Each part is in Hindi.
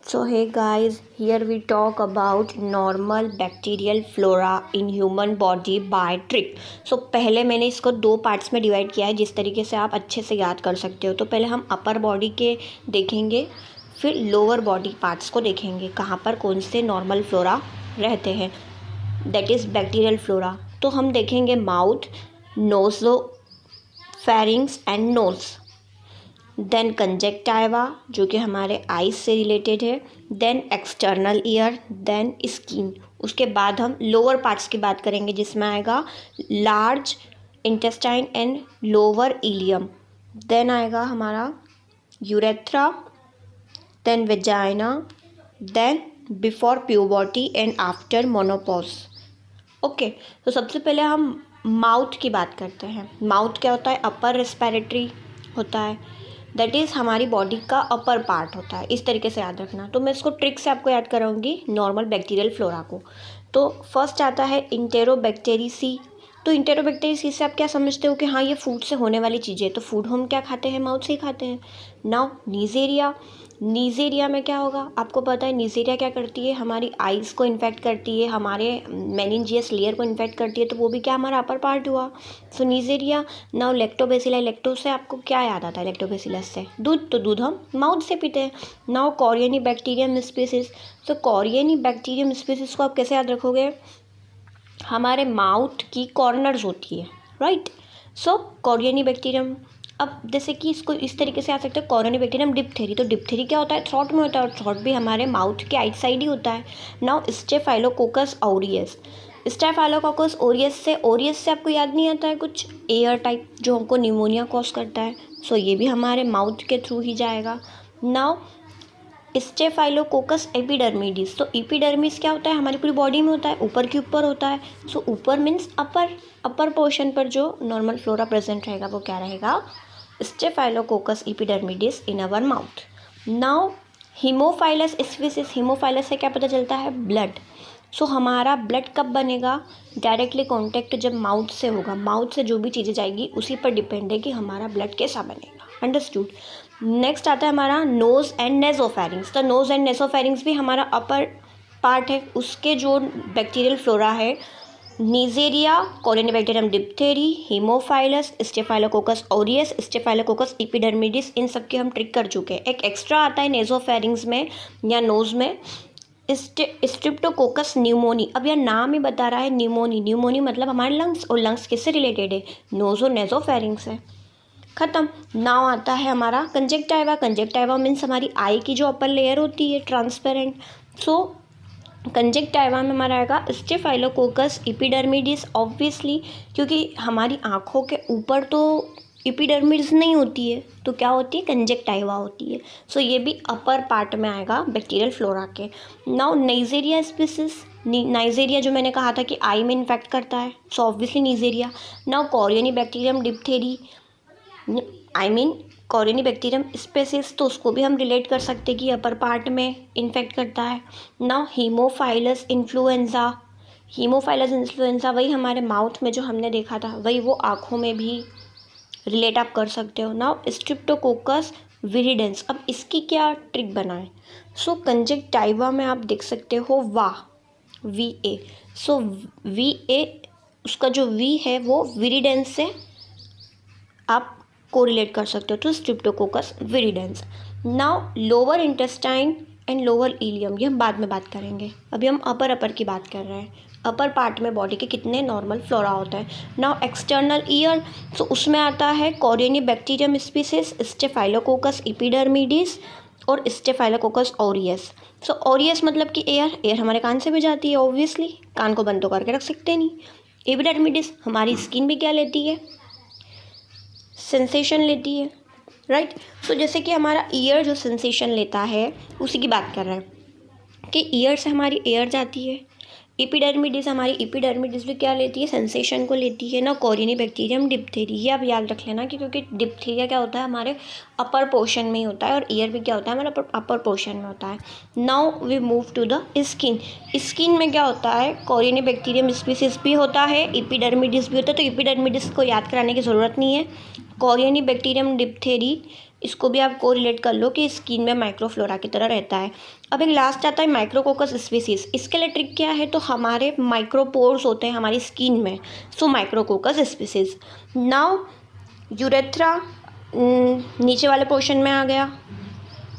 So hey guys, here we talk about normal bacterial flora in human body by trick. So पहले मैंने इसको दो पार्ट्स में डिवाइड किया है जिस तरीके से आप अच्छे से याद कर सकते हो। तो पहले हम अपर बॉडी के देखेंगे, फिर लोअर बॉडी पार्ट्स को देखेंगे कहाँ पर कौन से नॉर्मल फ्लोरा रहते हैं, दैट इज़ बैक्टीरियल फ्लोरा। तो हम देखेंगे mouth, nasopharynx and nose, then conjunctiva जो कि हमारे आइज से रिलेटेड है, then external ear, then skin. उसके बाद हम लोअर पार्ट्स की बात करेंगे जिसमें आएगा large intestine and lower ileum, then आएगा हमारा urethra, then vagina, then before puberty and after menopause. Okay, तो सबसे पहले हम माउथ की बात करते हैं। माउथ क्या होता है? अपर रेस्पिरेटरी होता है, दैट इज़ हमारी बॉडी का अपर पार्ट होता है। इस तरीके से याद रखना। तो मैं इसको ट्रिक से आपको याद कराऊंगी नॉर्मल बैक्टीरियल फ्लोरा को। तो फर्स्ट आता है इंटेरोबैक्टेरिसी। तो इंटेरोबैक्टेरिसी से आप क्या समझते हो कि हाँ ये फूड से होने वाली चीज़ें है। तो फूड हम क्या खाते हैं? माउथ से ही खाते हैं। नाउ नीजेरिया, नीजेरिया में क्या होगा? आपको पता है नीजेरिया क्या करती है? हमारी आइज़ को इन्फेक्ट करती है, हमारे मेनिंजियस लेयर को इन्फेक्ट करती है। तो वो भी क्या हमारा अपर पार्ट हुआ। सो नीजेरिया। नाउ लैक्टोबैसिलस, लैक्टो से आपको क्या याद आता है? लैक्टोबैसिलस से दूध, तो दूध हम माउथ से पीते हैं। Now corynebacterium species. तो कॉरियनीबैक्टीरियम स्पीसीज को आप कैसे याद रखोगे? हमारे माउथ की कॉर्नर्स होती है, राइट। सो कॉरियनीबैक्टीरियम। अब जैसे कि इसको इस तरीके से आ सकते हैं, कॉरियनीबैक्टीरियम डिप्थेरी। तो डिप्थेरी क्या होता है? थ्रोट में होता है, और थ्रोट भी हमारे माउथ के आइट साइड ही होता है। Now staphylococcus aureus. Staphylococcus Orius से आपको याद नहीं आता है कुछ? एयर टाइप जो हमको निमोनिया कॉज करता है। सो ये भी हमारे माउथ के थ्रू ही जाएगा। Now staphylococcus epidermidis. तो एपिडर्मिस क्या होता है? हमारी पूरी बॉडी में होता है, ऊपर के ऊपर होता है। सो ऊपर मीन्स अपर पोर्शन पर जो नॉर्मल फ्लोरा प्रेजेंट रहेगा वो क्या रहेगा? Staphylococcus epidermidis in our mouth. Now haemophilus species. Haemophilus से क्या पता चलता है? ब्लड। सो हमारा ब्लड कब बनेगा? डायरेक्टली कॉन्टेक्ट जब माउथ से होगा। माउथ से जो भी चीज़ें जाएगी उसी पर डिपेंड है कि हमारा ब्लड कैसा बनेगा। अंडरस्टूड। नेक्स्ट आता है हमारा नोज़ एंड नेसोफेरिंग्स। तो नोज़ एंड नेसोफेरिंग्स भी हमारा अपर पार्ट है। उसके जो बैक्टीरियल फ्लोरा है, neisseria, corynebacterium diphtheriae, haemophilus, staphylococcus aureus, staphylococcus epidermidis, इन सब की हम ट्रिक कर चुके हैं। एक एक्स्ट्रा आता है नेसोफेरिंग्स में या नोज़ में, स्ट्रिप्टोकोकस न्यूमोनी। अब यह नाम ही बता रहा है न्यूमोनी। न्यूमोनी मतलब हमारे लंग्स, और लंग्स किससे रिलेटेड है? नोज़ और नेसोफेरिंग्स है। खत्म। नाउ आता है हमारा कंजक्टाइवा। कंजक्टाइवा मीन्स हमारी आई की जो अपर लेयर होती है, ट्रांसपेरेंट। सो कंजक्टाइवा में हमारा आएगा स्टेफाइलोकोकस एपिडर्मिडिस, ऑब्वियसली, क्योंकि हमारी आँखों के ऊपर तो एपिडर्मिडिस नहीं होती है, तो क्या होती है? कंजक्टाइवा होती है। सो ये भी अपर पार्ट में आएगा बैक्टीरियल फ्लोरा के। Now Nigeria species. नाइजेरिया जो मैंने कहा था कि आई में इन्फेक्ट करता है, so obviously neisseria. Now corynebacterium diphtheriae, corynebacterium species, तो उसको भी हम रिलेट कर सकते हैं कि अपर पार्ट में इन्फेक्ट करता है। Now haemophilus influenzae. Haemophilus influenzae वही हमारे माउथ में जो हमने देखा था, वही वो आँखों में भी रिलेट आप कर सकते हो। Now streptococcus viridans. अब इसकी क्या ट्रिक बनाएं? सो कंजक्टाइवा में आप देख सकते हो VA। सो VA, उसका जो V है वो विरिडेंस से आप कोरिलेट कर सकते हो, तो streptococcus viridans. Now lower intestine and lower ileum, ये हम बाद में बात करेंगे। अभी हम अपर की बात कर रहे हैं। अपर पार्ट में बॉडी के कितने नॉर्मल फ्लोरा होता है। नाउ एक्सटर्नल ईयर, तो उसमें आता है कॉरियनीबैक्टीरियम स्पीसीज, स्टेफाइलोकोकस एपिडर्मिडिस और स्टेफाइलोकोकस ऑरियस। सो ऑरियस मतलब कि एयर हमारे कान से भी जाती है, ऑब्वियसली, कान को बंद तो करके रख सकते नहीं। एपिडर्मिडिस हमारी स्किन भी क्या लेती है? सेंसेशन लेती है, राइट। सो जैसे कि हमारा ईयर जो सेंसेशन लेता है उसी की बात कर रहे हैं कि ईयर से हमारी एयर जाती है। हमारी एपिडर्मिडिस भी क्या लेती है? सेंसेशन को लेती है। ना कॉरियनीबैक्टीरियम डिप्थेरी, ये आप याद रख लेना कि क्योंकि डिप्थीरिया क्या होता है? हमारे अपर पोर्शन में ही होता है, और ईयर भी क्या होता है? हमारा अपर पोर्शन में होता है। Now we move to the skin. Skin में क्या होता है? कॉरियनीबैक्टीरियम स्पीसीज भी होता है, एपिडर्मिडिस भी होता है। तो एपिडर्मिडिस को याद कराने की ज़रूरत नहीं है। कॉरियनीबैक्टीरियम डिप्थेरी इसको भी आप को रिलेट कर लो कि स्किन में माइक्रोफ्लोरा की तरह रहता है। अब एक लास्ट आता है माइक्रोकोकस स्पीसीज। इसके लिए ट्रिक क्या है, तो हमारे माइक्रोपोर्स होते हैं हमारी स्किन में, सो माइक्रोकोकस स्पीसीज। नाउ यूरेथ्रा नीचे वाले पोर्शन में आ गया,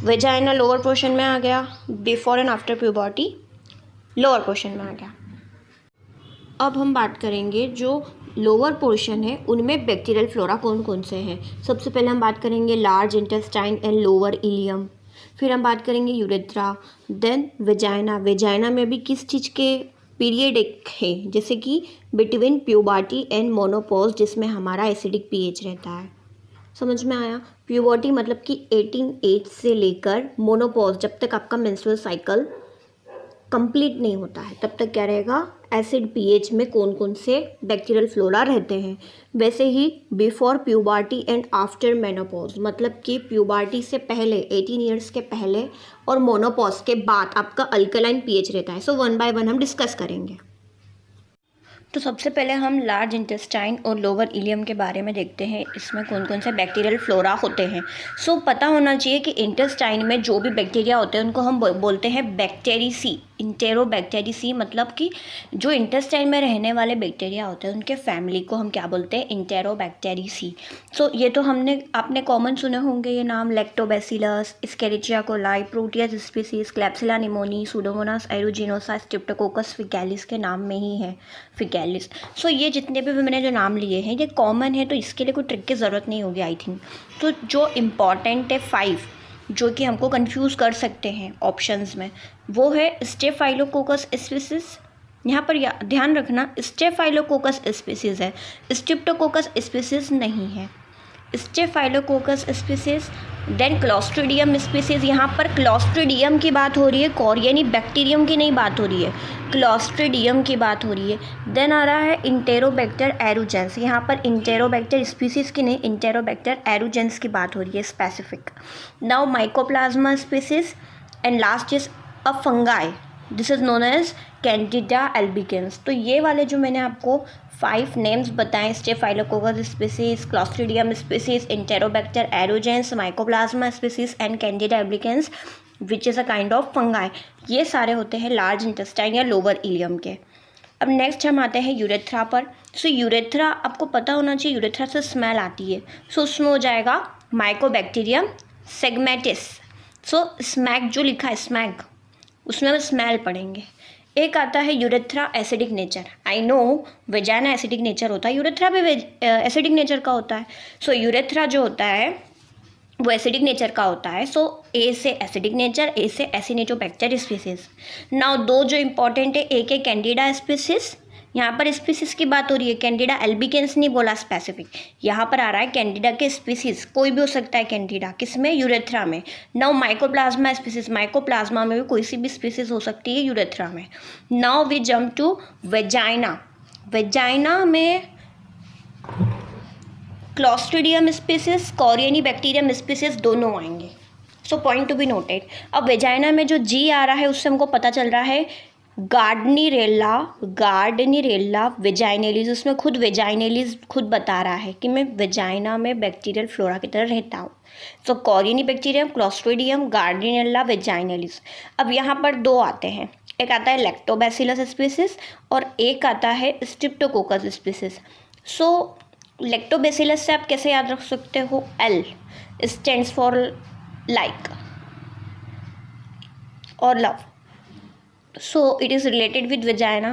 वेजाइना लोअर पोर्शन में आ गया, before and after puberty lower portion में आ गया। अब हम बात करेंगे जो लोअर पोर्शन है उनमें बैक्टीरियल फ्लोरा कौन कौन से हैं। सबसे पहले हम बात करेंगे large intestine and lower ileum, फिर हम बात करेंगे यूरेथ्रा, देन वेजाइना। वेजाइना में भी किस चीज़ के पीरियड एक है, जैसे कि बिटवीन प्यूबर्टी एंड मोनोपॉज, जिसमें हमारा एसिडिक पीएच रहता है। समझ में आया? प्यूबर्टी मतलब कि 18 एज से लेकर मोनोपॉज, जब तक आपका मेंस्ट्रुअल साइकिल कंप्लीट नहीं होता है तब तक क्या रहेगा, एसिड पीएच में कौन कौन से बैक्टीरियल फ्लोरा रहते हैं। वैसे ही before puberty and after menopause, मतलब कि प्यूबर्टी से पहले 18 ईयर्स के पहले और मोनोपॉज के बाद आपका अल्कलाइन पीएच रहता है। सो वन बाय वन हम डिस्कस करेंगे। तो सबसे पहले हम लार्ज इंटेस्टाइन और लोअर इलियम के बारे में देखते हैं, इसमें कौन कौन से बैक्टीरियल फ्लोरा होते हैं। सो पता होना चाहिए कि इंटेस्टाइन में जो भी बैक्टीरिया होते हैं उनको हम बोलते हैं बैक्टीरियसी, इंटेरोबैक्टीरियसी, मतलब कि जो इंटेस्टाइन में रहने वाले बैक्टीरिया होते हैं उनके फैमिली को हम क्या बोलते हैं, इंटेरोबैक्टीरियसी। सो ये तो आपने कॉमन सुने होंगे ये नाम, lactobacillus, escherichia coli, proteus species, klebsiella pneumoniae, pseudomonas aeruginosa, streptococcus faecalis के नाम में ही है, फिकैलिस। सो ये जितने भी मैंने जो नाम लिए हैं ये कॉमन है, तो इसके लिए कोई ट्रिक की ज़रूरत नहीं होगी आई थिंक। तो जो इम्पॉर्टेंट है 5 जो कि हमको कंफ्यूज कर सकते हैं ऑप्शंस में, वो है स्टेफाइलोकोकस स्पीसीज। यहाँ पर ध्यान रखना स्टेफाइलोकोकस स्पीसीज है, स्ट्रेप्टोकोकस स्पीसीज नहीं है। Staphylococcus species, then clostridium species. यहाँ पर क्लॉस्ट्रिडियम की बात हो रही है, कॉरियनी बैक्टीरियम की नहीं बात हो रही है, क्लॉस्ट्रिडियम की बात हो रही है। देन आ रहा है इंटेरोबैक्टर एरुजेंस, यहाँ पर इंटेरोबैक्टर स्पीसीज की नहीं, इंटेरोबैक्टर एरुजेंस की बात हो रही है specific. Now mycoplasma species and last is a fungi, this is known as candida albicans. तो ये वाले जो मैंने आपको 5 नेम्स बताएं, staphylococcus species, clostridium species, enterobacter aerogenes, mycoplasma species and candida albicans which is a kind of fungi, ये सारे होते हैं लार्ज इंटेस्टाइन या लोअर इलियम के। अब नेक्स्ट हम आते हैं यूरेथ्रा पर। सो यूरेथ्रा आपको पता होना चाहिए, यूरेथ्रा से स्मेल आती है, सो उसमें हो जाएगा माइकोबैक्टीरियम सेगमेटिस। सो स्मैक जो लिखा है स्मैक, उसमें स्मेल पड़ेंगे। एक आता है urethra acidic nature. I know vagina acidic nature होता है, यूरेथ्रा भी एसिडिक नेचर का होता है। सो यूरेथ्रा जो होता है वो एसिडिक नेचर का होता है। सो ए से एसिडिक नेचर, ए से एसिनेटोबैक्टर स्पीसीज। नाउ दो जो इंपॉर्टेंट है, एक है कैंडिडा स्पीसीज, यहाँ पर स्पीसीज की बात हो रही है, कैंडिडा एल्बिकेंस नहीं बोला स्पेसिफिक, यहाँ पर आ रहा है कैंडिडा के स्पीसीज, कोई भी हो सकता है कैंडिडा, किसमें, यूरेथ्रा में। नाउ माइकोप्लाज्मा स्पीसीज, माइकोप्लाज्मा में भी कोई सी भी स्पीसीज हो सकती है यूरेथ्रा में। Now we jump to vagina. Vagina में clostridium species, corynebacterium species दोनों आएंगे। So point to be noted. अब वेजाइना में जो जी आ रहा है उससे हमको पता चल रहा है गार्डनीरेला, गार्डनीरेला वेजाइनेलिस, उसमें खुद वेजाइनेलिस खुद बता रहा है कि मैं वेजाइना में बैक्टीरियल फ्लोरा की तरह रहता हूँ। सो कॉरियनी बैक्टीरियम, क्लॉस्ट्रिडियम, गार्डनीरेला, वेजाइनेलिस। अब यहाँ पर दो आते हैं, एक आता है लैक्टोबैसिलस स्पीसीज और एक आता है स्ट्रेप्टोकोकस स्पीसीज। सो लैक्टोबैसिलस से आप कैसे याद रख सकते हो, एल स्टैंड्स फॉर लाइक और love, so it is related with vagina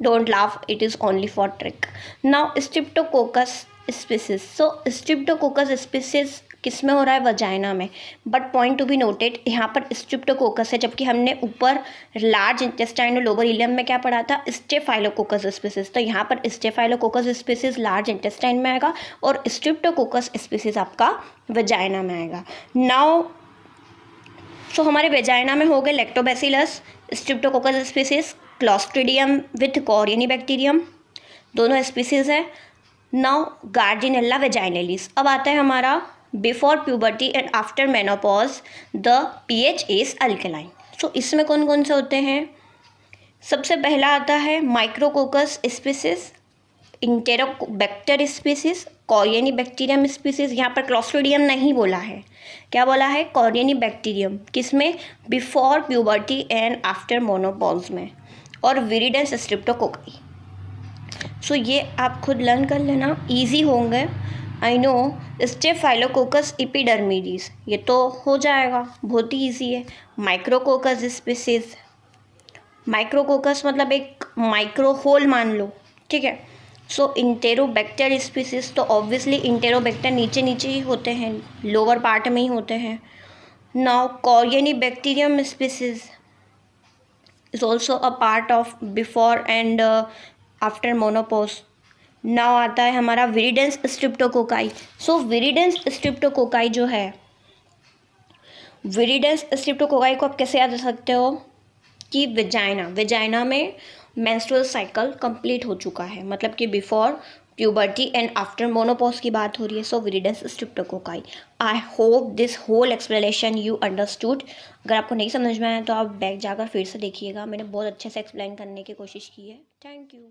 don't laugh, it is only for trick. Now streptococcus species, so streptococcus species किस में हो रहा है, वजाइना में, but point to be noted यहाँ पर स्ट्रेप्टोकोकस है, जबकि हमने ऊपर लार्ज इंटेस्टाइन और लोअर इलियम में क्या पढ़ा था, स्टेफाइलोकोकस स्पीसीज। तो यहाँ पर स्टेफाइलोकोकस स्पीसीज लार्ज इंटेस्टाइन में आएगा और स्ट्रेप्टोकोकस स्पीसीज आपका वजाइना में आएगा। नाउ सो हमारे वेजाइना में हो गए lactobacillus, streptococcus species, clostridium with corynebacterium, दोनों स्पीसीज है। Now gardnerella vaginalis. अब आता है हमारा before puberty and after menopause the pH is alkaline. So इसमें कौन कौन से होते हैं, सबसे पहला आता है माइक्रोकोकस स्पीसीज, इंटेरोबैक्टर स्पीसीज कॉरियनीबैक्टीरियम स्पीसीज, यहाँ पर क्लॉस्ट्रिडियम नहीं बोला है, क्या बोला है, कॉरियनीबैक्टीरियम, किसमें, before puberty and after menopause में, और विरिडेंस स्ट्रिप्टोकोकाई। सो ये आप खुद लर्न कर लेना, इजी होंगे, आई नो। स्टेफाइलोकोकस एपिडर्मिडिस, ये तो हो जाएगा, बहुत ही ईजी है। माइक्रोकोकस स्पीसीज, माइक्रोकोकस मतलब एक माइक्रो होल मान लो, ठीक है। सो इंटेरोबैक्टर स्पीसीज, तो ऑब्वियसली इंटेरोबैक्टर नीचे नीचे ही होते हैं, लोअर पार्ट में ही होते हैं। Now corynebacterium species is also a part of before and after menopause. Now आता है हमारा विरिडेंस स्ट्रिप्टोकोकाई। सो विरिडेंस स्ट्रिप्टोकोकाई जो है, विरिडेंस स्ट्रिप्टोकोकाई को आप कैसे याद रख सकते हो कि वेजाइना में मेंस्ट्रुअल साइकिल कंप्लीट हो चुका है, मतलब कि before puberty and after menopause की बात हो रही है। So viridans streptococci. I hope this whole explanation you understood. अगर आपको नहीं समझ में आया तो आप बैक जाकर फिर से देखिएगा, मैंने बहुत अच्छे से एक्सप्लेन करने की कोशिश की है। Thank you.